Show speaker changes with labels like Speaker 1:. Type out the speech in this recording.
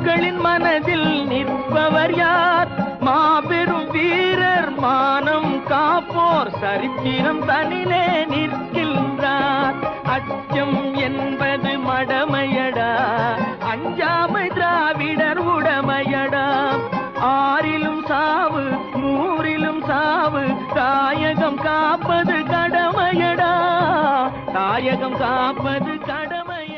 Speaker 1: மக்களின் மனதில் நிற்பவர் யார்? மாபெரும் வீரர் மானம் காப்போர் சரித்திரம் தனிலே நிற்கின்றார். அச்சம் என்பது மடமையடா, அஞ்சாமை திராவிடர் உடமையடா. ஆறிலும் சாவு நூறிலும் சாவு, தாயகம் காப்பது கடமையடா, தாயகம் காப்பது கடமையடா.